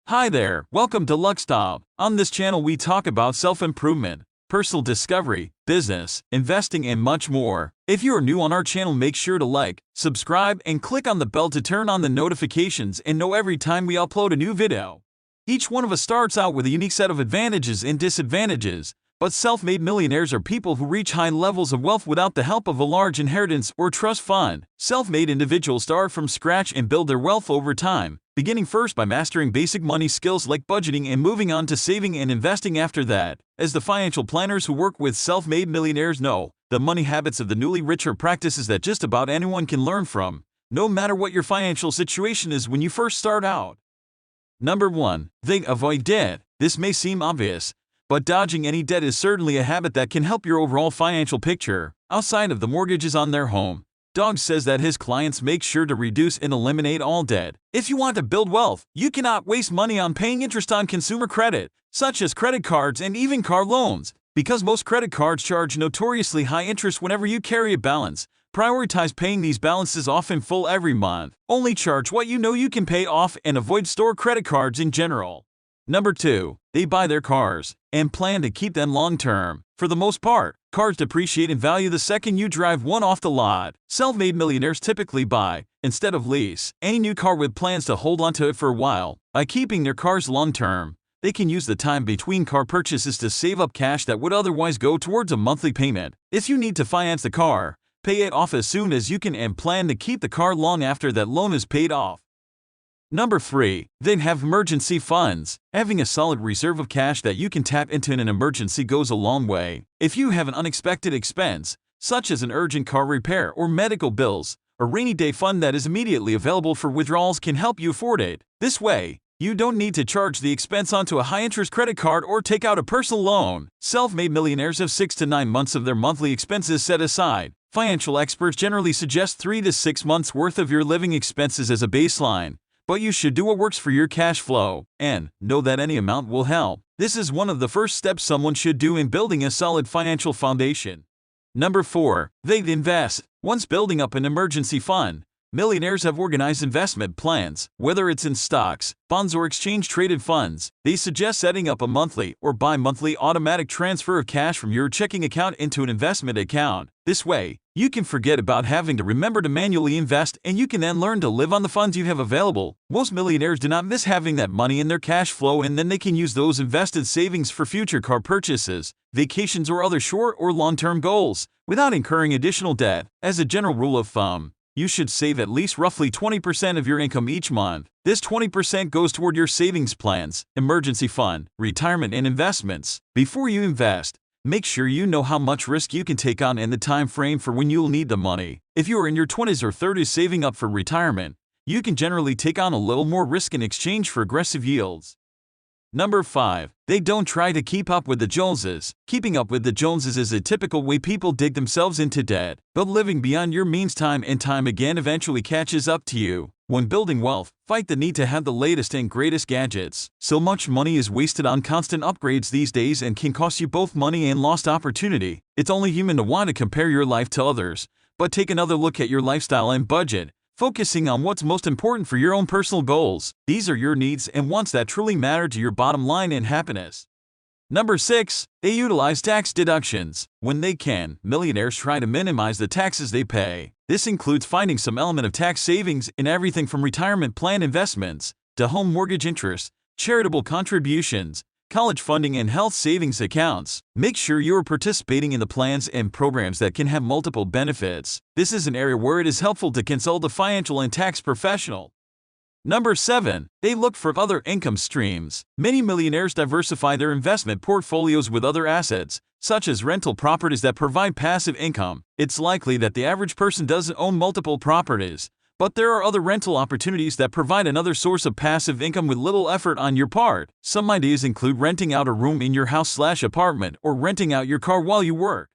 Hi there, welcome to LuxTop. On this channel we talk about self-improvement, personal discovery, business, investing and much more. If you are new on our channel, make sure to like, subscribe and click on the bell to turn on the notifications and know every time we upload a new video. Each one of us starts out with a unique set of advantages and disadvantages, but self-made millionaires are people who reach high levels of wealth without the help of a large inheritance or trust fund. Self-made individuals start from scratch and build their wealth over time, beginning first by mastering basic money skills like budgeting and moving on to saving and investing after that. As the financial planners who work with self-made millionaires know, the money habits of the newly rich are practices that just about anyone can learn from, no matter what your financial situation is when you first start out. Number 1. They avoid debt. This may seem obvious, but dodging any debt is certainly a habit that can help your overall financial picture. Outside of the mortgages on their home, Dog says that his clients make sure to reduce and eliminate all debt. If you want to build wealth, you cannot waste money on paying interest on consumer credit, such as credit cards and even car loans. Because most credit cards charge notoriously high interest whenever you carry a balance, prioritize paying these balances off in full every month. Only charge what you know you can pay off and avoid store credit cards in general. Number 2. They buy their cars and plan to keep them long-term. For the most part, cars depreciate in value the second you drive one off the lot. Self-made millionaires typically buy, instead of lease, any new car with plans to hold onto it for a while. By keeping their cars long-term, they can use the time between car purchases to save up cash that would otherwise go towards a monthly payment. If you need to finance the car, pay it off as soon as you can and plan to keep the car long after that loan is paid off. Number 3. They have emergency funds. Having a solid reserve of cash that you can tap into in an emergency goes a long way. If you have an unexpected expense, such as an urgent car repair or medical bills, a rainy day fund that is immediately available for withdrawals can help you afford it. This way, you don't need to charge the expense onto a high-interest credit card or take out a personal loan. Self-made millionaires have 6 to 9 months of their monthly expenses set aside. Financial experts generally suggest 3 to 6 months worth of your living expenses as a baseline. But you should do what works for your cash flow, and know that any amount will help. This is one of the first steps someone should do in building a solid financial foundation. Number 4. They invest. Once building up an emergency fund, millionaires have organized investment plans. Whether it's in stocks, bonds or exchange-traded funds, they suggest setting up a monthly or bi-monthly automatic transfer of cash from your checking account into an investment account. This way, you can forget about having to remember to manually invest, and you can then learn to live on the funds you have available. Most millionaires do not miss having that money in their cash flow, and then they can use those invested savings for future car purchases, vacations or other short or long-term goals, without incurring additional debt. As a general rule of thumb, you should save at least roughly 20% of your income each month. This 20% goes toward your savings plans, emergency fund, retirement and investments. Before you invest, make sure you know how much risk you can take on and the time frame for when you'll need the money. If you are in your 20s or 30s saving up for retirement, you can generally take on a little more risk in exchange for aggressive yields. Number 5. They don't try to keep up with the Joneses. Keeping up with the Joneses is a typical way people dig themselves into debt, but living beyond your means time and time again eventually catches up to you. When building wealth, fight the need to have the latest and greatest gadgets. So much money is wasted on constant upgrades these days and can cost you both money and lost opportunity. It's only human to want to compare your life to others, but take another look at your lifestyle and budget, focusing on what's most important for your own personal goals. These are your needs and wants that truly matter to your bottom line and happiness. Number 6. They utilize tax deductions. When they can, millionaires try to minimize the taxes they pay. This includes finding some element of tax savings in everything from retirement plan investments to home mortgage interest, charitable contributions, college funding and health savings accounts. Make sure you are participating in the plans and programs that can have multiple benefits. This is an area where it is helpful to consult a financial and tax professional. Number 7. They look for other income streams. Many millionaires diversify their investment portfolios with other assets, such as rental properties that provide passive income. It's likely that the average person doesn't own multiple properties, but there are other rental opportunities that provide another source of passive income with little effort on your part. Some ideas include renting out a room in your house/apartment or renting out your car while you work.